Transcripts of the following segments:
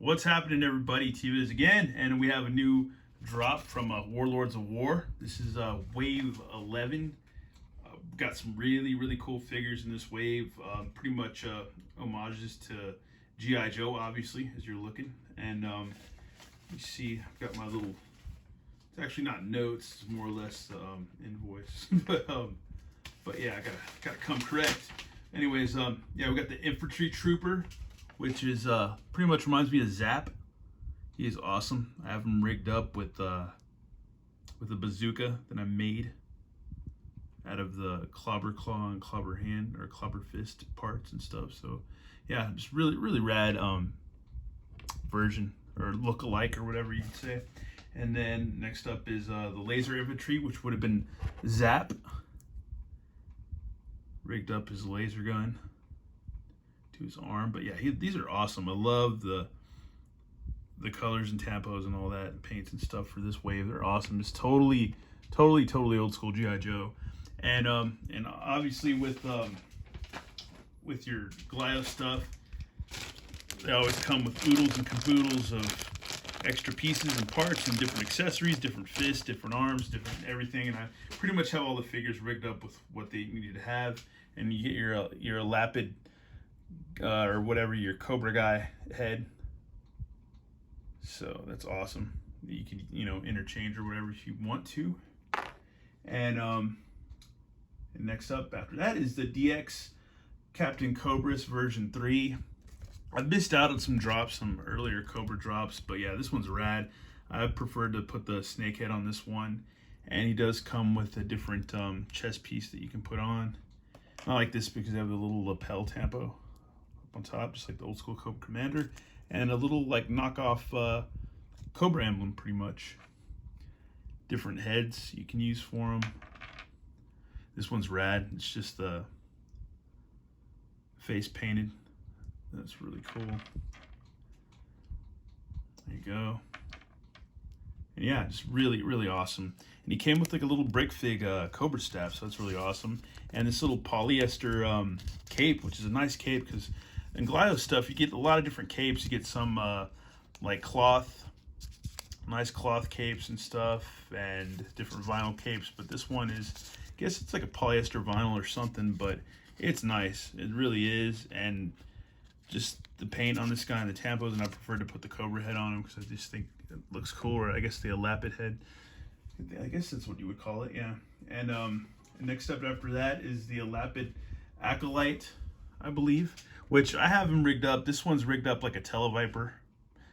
What's happening, everybody? T-Viz again, and we have a new drop from Warlords of Wor. This is Wave 11. Got some really cool figures in this wave. Pretty much homages to G.I. Joe, obviously, as you're looking. And you see, I've got my little. It's actually not notes; it's more or less invoice. but yeah, I gotta come correct. Anyways, yeah, we got the Infantry Trooper, which is pretty much reminds me of Zap. He is awesome. I have him rigged up with a bazooka that I made out of the clobber claw and clobber hand or clobber fist parts and stuff. So yeah, just really rad version or look-alike or whatever you could say. And then next up is the laser infantry, which would have been Zap. Rigged up his laser gun to his arm. But yeah, these are awesome. I love the colors and tampos and all that and paints and stuff for this wave. They're awesome. It's totally old school G.I. Joe. And obviously with your Glio stuff, they always come with oodles and caboodles of extra pieces and parts and different accessories, different fists, different arms, different everything. And I pretty much have all the figures rigged up with what they needed to have. And you get your lapid or whatever, your Cobra guy head. So that's awesome. You can interchange or whatever if you want to. And next up after that is the DX Captain Cobras version 3. I've missed out on some drops, some earlier Cobra drops, but yeah, this one's rad. I preferred to put the snake head on this one, and he does come with a different chest piece that you can put on. I like this because they have a little lapel tampo up on top, just like the old school Cobra Commander, and a little like knockoff Cobra emblem, pretty much. Different heads you can use for them. This one's rad. It's just the face painted. That's really cool. There you go. And yeah, just really awesome. And he came with like a little brick fig Cobra staff, so that's really awesome. And this little polyester cape, which is a nice cape because in Glio stuff you get a lot of different capes. You get some like cloth, nice cloth capes and stuff, and different vinyl capes. But this one is, I guess it's like a polyester vinyl or something, but it's nice. It really is. And just the paint on this guy and the tampos, and I prefer to put the Cobra head on him because I just think it looks cool, or I guess the lapid head. I guess that's what you would call it, yeah. And next up after that is the lapid acolyte, I believe, which I have him rigged up. This one's rigged up like a Televiper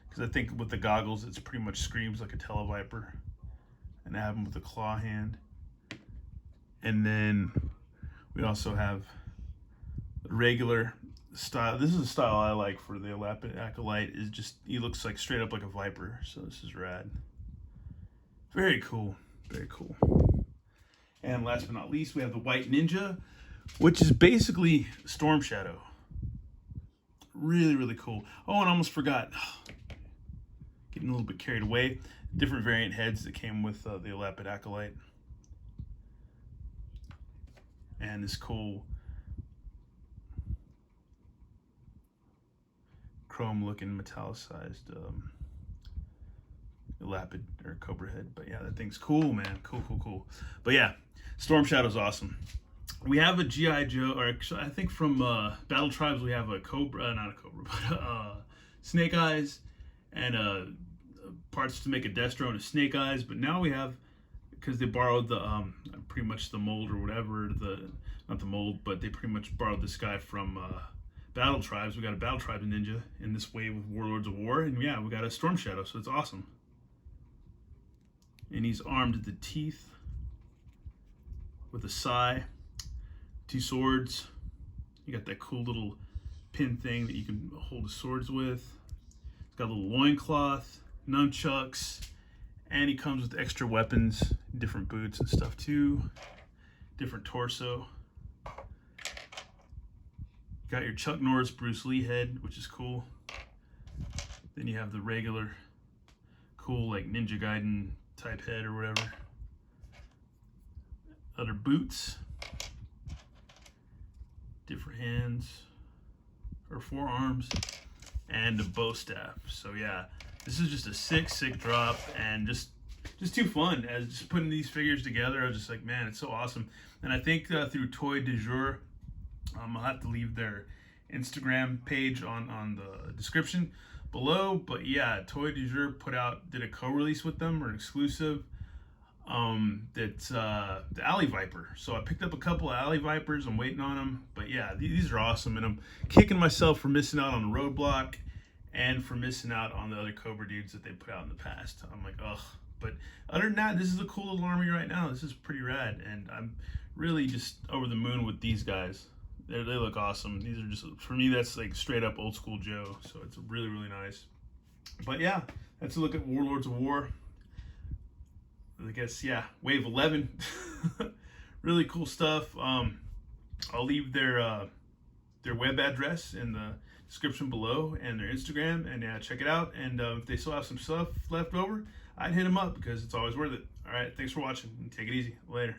because I think with the goggles it's pretty much screams like a Televiper. And I have him with a claw hand. And then we also have the regular style. This is a style I like for the lapid acolyte. Is just, he looks like straight up like a Viper, so this is rad. Very cool. And last but not least, we have the White Ninja, which is basically Storm Shadow. Really cool. Oh, and I almost forgot, getting a little bit carried away, different variant heads that came with the lapid acolyte, and this cool chrome looking metallicized lapid or Cobra head. But yeah, that thing's cool, man. Cool. But yeah, Storm Shadow's awesome. We have a G.I. Joe, or actually I think from Battle Tribes we have a Cobra, not a Cobra, but Snake Eyes, and parts to make a Destro and a Snake Eyes. But now we have, because they borrowed the pretty much the mold or whatever, not the mold, but they pretty much borrowed this guy from Battle Tribes. We got a Battle Tribes ninja in this wave with Warlords of Wor, and yeah, we got a Storm Shadow, so it's awesome. And he's armed to the teeth with a sai, 2 swords. You got that cool little pin thing that you can hold the swords with. It's got a little loincloth, nunchucks, and he comes with extra weapons, different boots and stuff too, different torso. Got your Chuck Norris Bruce Lee head, which is cool. Then you have the regular cool like Ninja Gaiden type head or whatever. Other boots, different hands or forearms, and a bow staff. So yeah, this is just a sick drop, and just too fun. As just putting these figures together, I was just like, man, it's so awesome. And I think through Toy Du Jour, I'll have to leave their Instagram page on the description below. But yeah, Toy Du Jour did a co-release with them, or an exclusive. That's the Alley Viper. So I picked up a couple of Alley Vipers. I'm waiting on them. But yeah, these are awesome, and I'm kicking myself for missing out on the Roadblock and for missing out on the other Cobra dudes that they put out in the past. I'm like, ugh. But other than that, this is a cool little army right now. This is pretty rad, and I'm really just over the moon with these guys. They look awesome. These are just, for me, that's like straight up old school Joe. So it's really nice. But yeah, that's a look at Warlords of Wor. I guess, yeah, Wave 11. Really cool stuff. I'll leave their web address in the description below, and their Instagram, and yeah, check it out. And if they still have some stuff left over, I'd hit them up, because it's always worth it. All right, thanks for watching, and take it easy. Later.